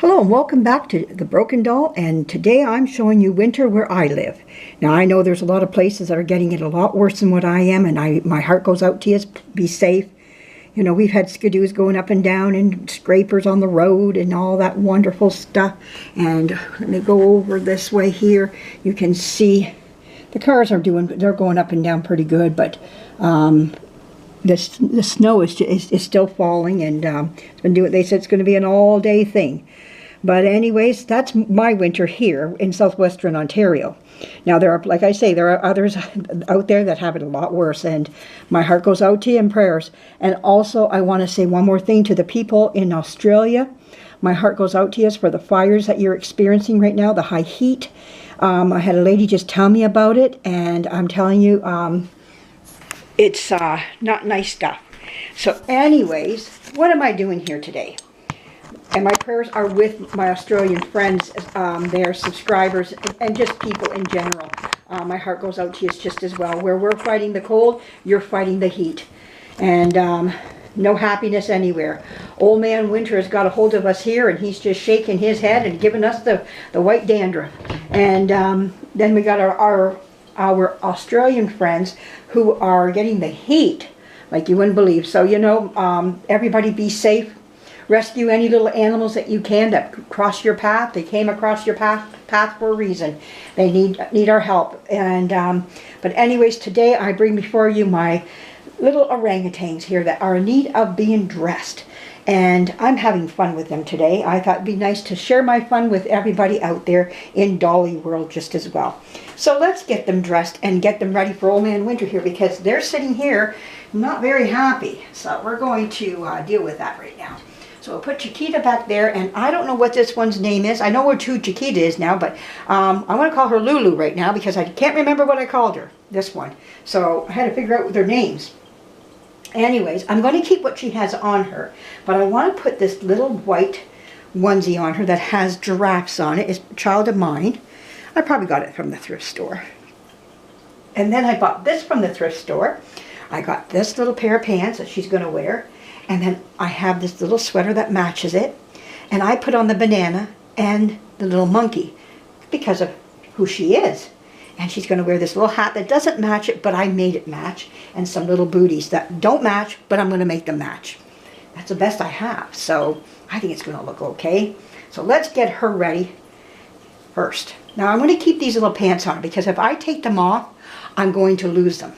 Hello and welcome back to The Broken Doll, and today I'm showing you winter where I live. Now I know there's a lot of places that are getting it a lot worse than what I am, and my heart goes out to you. Be safe. You know, we've had skidoos going up and down and scrapers on the road and all that wonderful stuff. And let me go over this way here. You can see the cars they're going up and down pretty good, but the snow is still falling, and it's been doing. They said it's going to be an all-day thing. But anyways, that's my winter here in southwestern Ontario. Now there are, like I say, there are others out there that have it a lot worse, and my heart goes out to you in prayers. And also I want to say one more thing to the people in Australia. My heart goes out to you for the fires that you're experiencing right now, the high heat. I had a lady just tell me about it, and I'm telling you, it's not nice stuff. So anyways, what am I doing here today? And my prayers are with my Australian friends, their subscribers, and just people in general. My heart goes out to you just as well. Where we're fighting the cold, you're fighting the heat. And no happiness anywhere. Old man Winter has got a hold of us here, and he's just shaking his head and giving us the white dandruff. And then we got our Australian friends who are getting the heat like you wouldn't believe. So, you know, everybody be safe. Rescue any little animals that you can that cross your path. They came across your path for a reason. They need our help. And but anyways, today I bring before you my little orangutans here that are in need of being dressed. And I'm having fun with them today. I thought it'd be nice to share my fun with everybody out there in Dolly World just as well. So let's get them dressed and get them ready for Old Man Winter here, because they're sitting here not very happy. So we're going to deal with that right now. So we'll put Chiquita back there, and I don't know what this one's name is. I know where Chiquita is now, but I want to call her Lulu right now because I can't remember what I called her, this one. So I had to figure out their names. Anyways, I'm going to keep what she has on her, but I want to put this little white onesie on her that has giraffes on it. It's a child of mine. I probably got it from the thrift store. And then I bought this from the thrift store. I got this little pair of pants that she's going to wear. And then I have this little sweater that matches it. And I put on the banana and the little monkey because of who she is. And she's going to wear this little hat that doesn't match it, but I made it match. And some little booties that don't match, but I'm going to make them match. That's the best I have. So I think it's going to look okay. So let's get her ready first. Now I'm going to keep these little pants on because if I take them off, I'm going to lose them.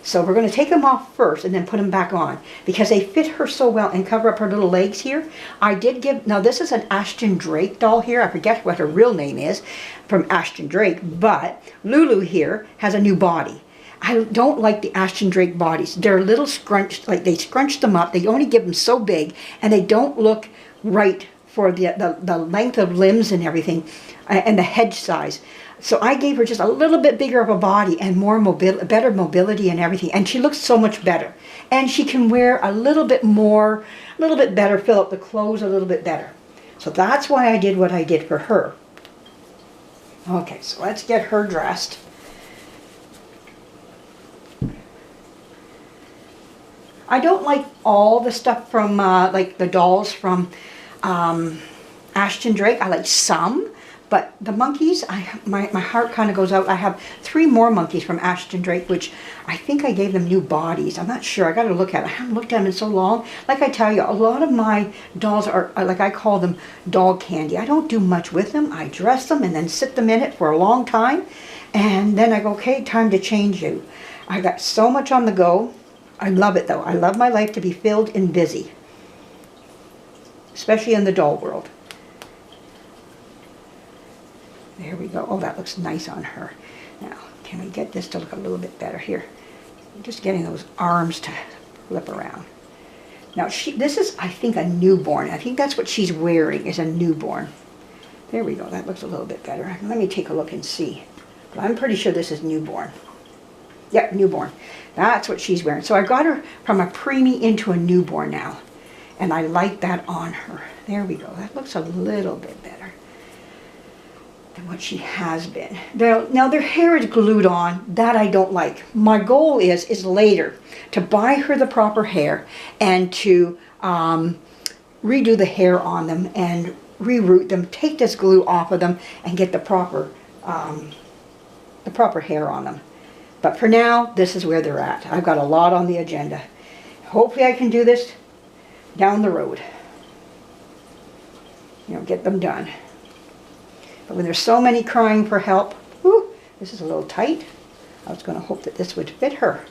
So we're going to take them off first and then put them back on because they fit her so well and cover up her little legs here. I did give, now this is an Ashton Drake doll here. I forget what her real name is from Ashton Drake, but Lulu here has a new body. I don't like the Ashton Drake bodies. They're a little scrunched, like they scrunch them up. They only give them so big and they don't look right for the length of limbs and everything and the head size. So I gave her just a little bit bigger of a body and more better mobility and everything. And she looks so much better. And she can wear a little bit more, a little bit better, fill up the clothes a little bit better. So that's why I did what I did for her. Okay, so let's get her dressed. I don't like all the stuff from, like the dolls from Ashton Drake. I like some. But the monkeys, my heart kind of goes out. I have 3 more monkeys from Ashton Drake, which I think I gave them new bodies. I'm not sure. I got to look at it. I haven't looked at them in so long. Like I tell you, a lot of my dolls are, like I call them, dog candy. I don't do much with them. I dress them and then sit them in it for a long time. And then I go, okay, time to change you. I got so much on the go. I love it, though. I love my life to be filled and busy, especially in the doll world. There we go. Oh, that looks nice on her. Now, can we get this to look a little bit better here? I'm just getting those arms to flip around. Now, this is, I think, a newborn. I think that's what she's wearing, is a newborn. There we go. That looks a little bit better. Let me take a look and see. But I'm pretty sure this is newborn. Yep, newborn. That's what she's wearing. So I got her from a preemie into a newborn now. And I like that on her. There we go. That looks a little bit better than what she has been. Now their hair is glued on. That I don't like. My goal is later to buy her the proper hair and to redo the hair on them and reroot them, take this glue off of them, and get the proper hair on them. But for now, this is where they're at. I've got a lot on the agenda. Hopefully I can do this down the road. You know, get them done. But when there's so many crying for help, whew, this is a little tight. I was going to hope that this would fit her.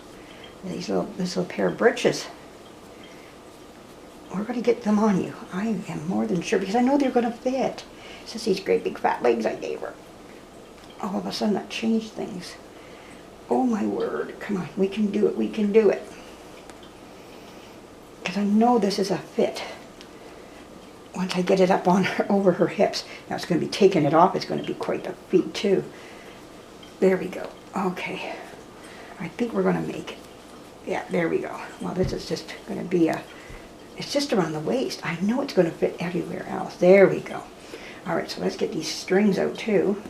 This little pair of breeches. We're going to get them on you. I am more than sure, because I know they're going to fit. It's just these great big fat legs I gave her. All of a sudden that changed things. Oh my word. Come on, we can do it. We can do it. Because I know this is a fit. Once I get it up on her, over her hips. Now it's going to be taking it off. It's going to be quite a feat too. There we go. Okay. I think we're going to make it. Yeah, there we go. Well, this is just going to be it's just around the waist. I know it's going to fit everywhere else. There we go. All right, so let's get these strings out too.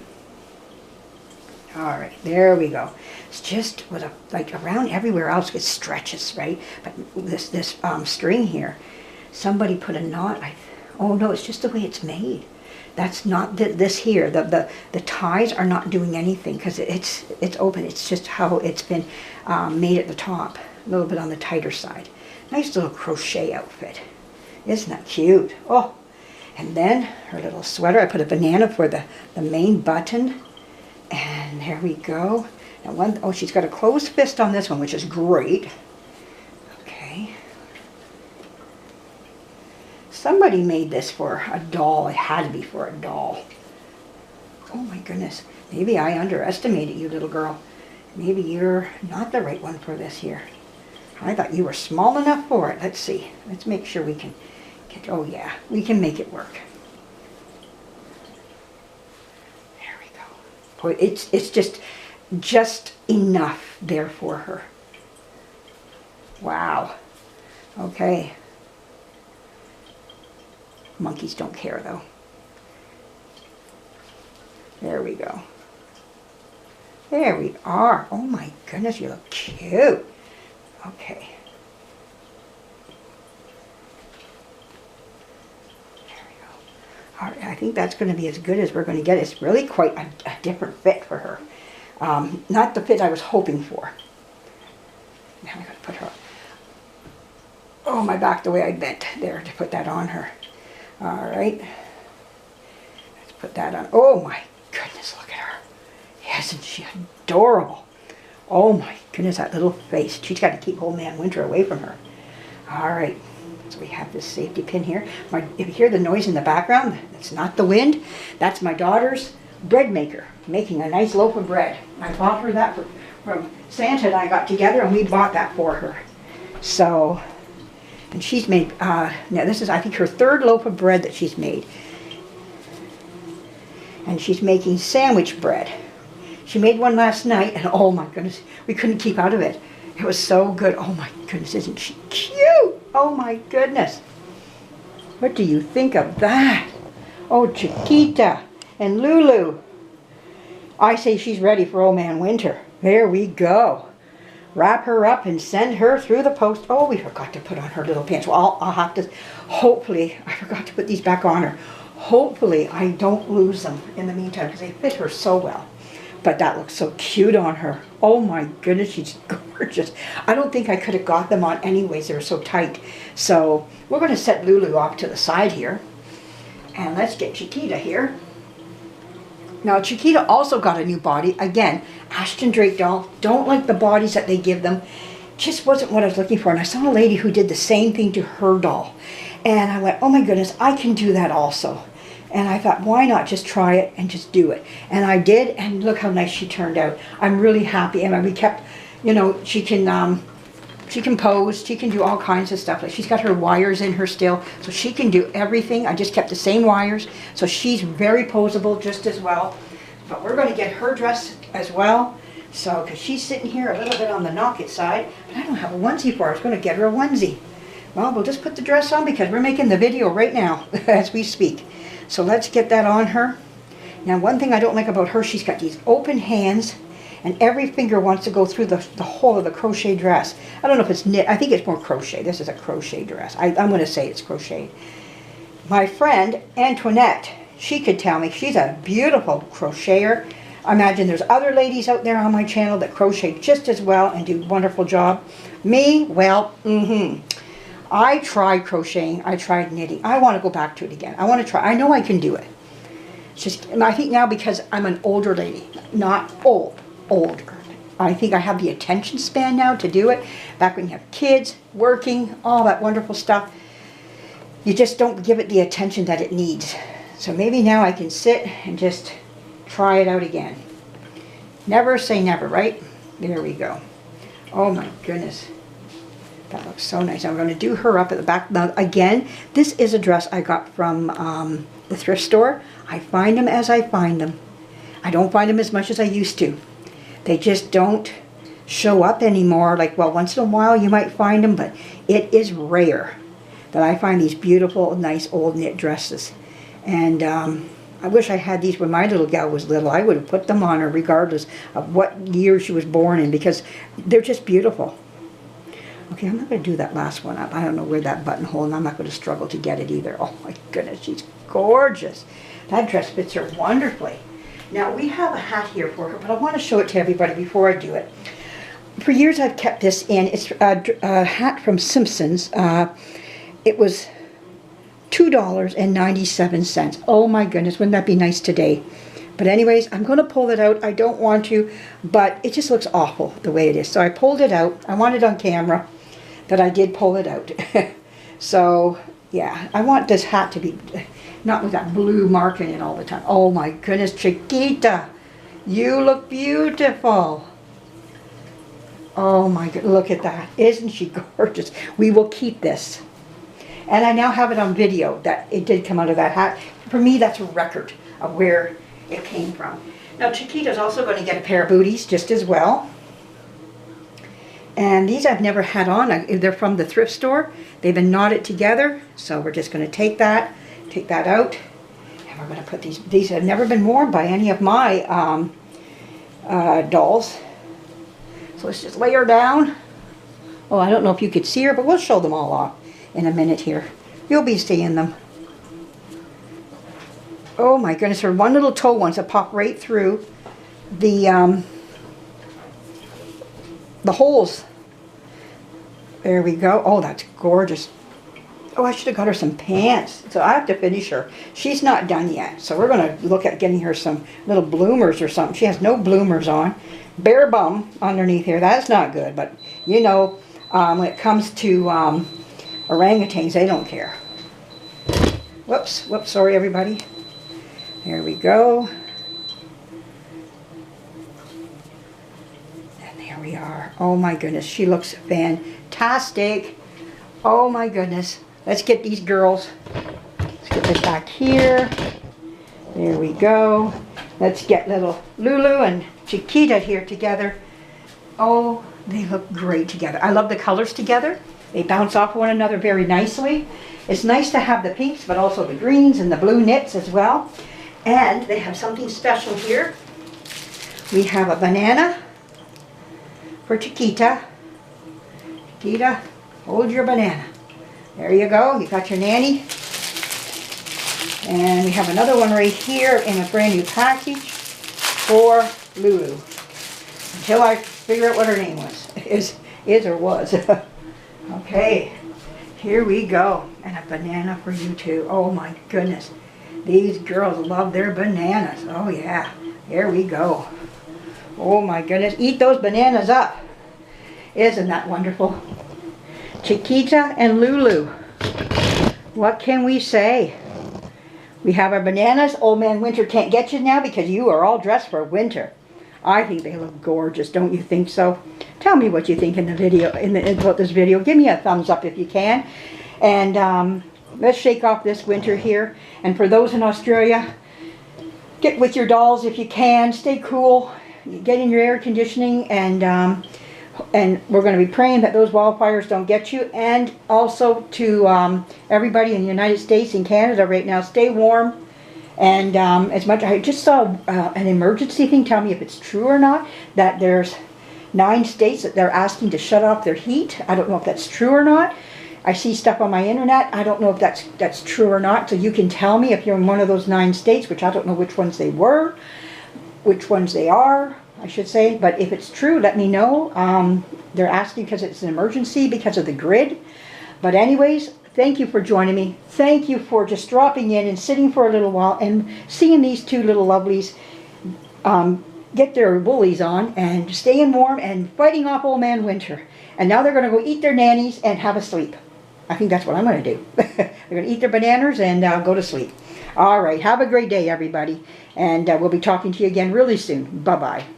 All right, there we go. It's just with like around everywhere else it stretches, right? But this string here, somebody put a knot. Oh no, it's just the way it's made. That's not this here. The ties are not doing anything because it's open. It's just how it's been made at the top, a little bit on the tighter side. Nice little crochet outfit. Isn't that cute? Oh, and then her little sweater. I put a banana for the main button. And there we go. And oh, she's got a closed fist on this one, which is great. Okay. Somebody made this for a doll. It had to be for a doll. Oh my goodness. Maybe I underestimated you, little girl. Maybe you're not the right one for this here. I thought you were small enough for it. Let's see. Let's make sure we can get, oh yeah, we can make it work. There we go. Boy, it's just enough there for her. Wow. Okay. Monkeys don't care though. There we go. There we are. Oh my goodness, you look cute. Okay. There we go. All right, I think that's going to be as good as we're going to get. It's really quite a different fit for her. Not the fit I was hoping for. Now I got to put her, oh, my back the way I bent there to put that on her. All right. Let's put that on. Oh my goodness, look at her. Isn't she adorable? Oh my goodness, that little face. She's got to keep old man Winter away from her. All right, so we have this safety pin here. If you hear the noise in the background, it's not the wind. That's my daughter's bread maker, making a nice loaf of bread. I bought her that from Santa and I got together, and we bought that for her. So, and she's made, now this is, I think, her third loaf of bread that she's made. And she's making sandwich bread. She made one last night, and oh my goodness, we couldn't keep out of it. It was so good. Oh my goodness, isn't she cute? Oh my goodness. What do you think of that? Oh, Chiquita and Lulu. I say she's ready for old man Winter. There we go. Wrap her up and send her through the post. Oh, we forgot to put on her little pants. Well, I'll have to, hopefully, I forgot to put these back on her. Hopefully I don't lose them in the meantime because they fit her so well. But that looks so cute on her. Oh my goodness, she's gorgeous. I don't think I could have got them on anyways. They were so tight. So we're going to set Lulu off to the side here. And let's get Chiquita here. Now Chiquita also got a new body. Again, Ashton Drake doll. Don't like the bodies that they give them. Just wasn't what I was looking for. And I saw a lady who did the same thing to her doll. And I went, oh my goodness, I can do that also. And I thought, why not just try it and just do it? And I did, and look how nice she turned out. I'm really happy. And we kept, you know, she can pose, she can do all kinds of stuff. Like she's got her wires in her still, so she can do everything. I just kept the same wires, so she's very poseable just as well. But we're going to get her dress as well. So, because she's sitting here a little bit on the knocket side, but I don't have a onesie for her. I was going to get her a onesie. Well, we'll just put the dress on because we're making the video right now as we speak. So let's get that on her. Now, one thing I don't like about her, she's got these open hands, and every finger wants to go through the whole of the crochet dress. I don't know if it's knit. I think it's more crochet. This is a crochet dress. I'm going to say it's crochet. my friend Antoinette, she could tell me. She's a beautiful crocheter. I imagine there's other ladies out there on my channel that crochet just as well and do a wonderful job. Me, well, I tried crocheting. I tried knitting. I want to go back to it again. I want to try. I know I can do it. It's just, I think now because I'm an older lady, not old, older. I think I have the attention span now to do it. Back when you have kids, working, all that wonderful stuff, you just don't give it the attention that it needs. So maybe now I can sit and just try it out again. Never say never, right? There we go. Oh my goodness. That looks so nice. I'm going to do her up at the back. Now again, this is a dress I got from the thrift store. I find them as I find them. I don't find them as much as I used to. They just don't show up anymore. Like, well, once in a while you might find them, but it is rare that I find these beautiful, nice old knit dresses. And I wish I had these when my little gal was little. I would have put them on her regardless of what year she was born in because they're just beautiful. Okay, I'm not going to do that last one up. I don't know where that buttonhole, and I'm not going to struggle to get it either. Oh my goodness, she's gorgeous. That dress fits her wonderfully. Now, we have a hat here for her, but I want to show it to everybody before I do it. For years, I've kept this in. It's a hat from Simpsons. It was $2.97. Oh my goodness, wouldn't that be nice today? But anyways, I'm going to pull it out. I don't want to, but it just looks awful the way it is. So I pulled it out. I want it on camera that I did pull it out. So, yeah, I want this hat to be not with that blue mark in it all the time. Oh my goodness, Chiquita, you look beautiful. Oh my god, look at that. Isn't she gorgeous? We will keep this. And I now have it on video that it did come out of that hat. For me, that's a record of where it came from. Now, Chiquita's also going to get a pair of booties just as well. And these I've never had on. They're from the thrift store. They've been knotted together. So we're just going to take that out. And we're going to put these have never been worn by any of my dolls. So let's just lay her down. Oh, I don't know if you could see her, but we'll show them all off in a minute here. You'll be seeing them. Oh my goodness, her one little toe wants to pop right through the holes. There we go. Oh, that's gorgeous. Oh, I should have got her some pants. So I have to finish her. She's not done yet. So we're going to look at getting her some little bloomers or something. She has no bloomers on. Bare bum underneath here. That's not good. But, you know, when it comes to orangutans, they don't care. Whoops. Whoops. Sorry, everybody. There we go. And there we are. Oh, my goodness. She looks fantastic. Oh, my goodness. Let's get these girls. Let's get this back here. There we go. Let's get little Lulu and Chiquita here together. Oh, they look great together. I love the colors together. They bounce off one another very nicely. It's nice to have the pinks, but also the greens and the blue knits as well. And they have something special here. We have a banana for Chiquita. Chiquita, hold your banana. There you go. You got your nanny. And we have another one right here in a brand new package for Lulu. Until I figure out what her name was. Is or was. Okay. Here we go. And a banana for you too. Oh my goodness. These girls love their bananas. Oh yeah. There we go. Oh my goodness. Eat those bananas up. Isn't that wonderful? Chiquita and Lulu. What can we say? We have our bananas. Old Man Winter can't get you now because you are all dressed for winter. I think they look gorgeous. Don't you think so? Tell me what you think in the video, about this video. Give me a thumbs up if you can. And let's shake off this winter here. And for those in Australia, get with your dolls if you can. Stay cool. Get in your air conditioning, and we're going to be praying that those wildfires don't get you. And also to everybody in the United States and Canada right now, stay warm. And as much, I just saw an emergency thing. Tell me if it's true or not. That there's 9 states that they're asking to shut off their heat. I don't know if that's true or not. I see stuff on my internet. I don't know if that's true or not. So you can tell me if you're in one of those 9 states, which I don't know which ones they were, which ones they are, I should say. But if it's true, let me know. They're asking because it's an emergency because of the grid. But anyways, thank you for joining me. Thank you for just dropping in and sitting for a little while and seeing these two little lovelies get their woolies on and staying warm and fighting off old man winter. And now they're going to go eat their nannies and have a sleep. I think that's what I'm going to do. They're going to eat their bananas and go to sleep. All right. Have a great day, everybody. And we'll be talking to you again really soon. Bye-bye.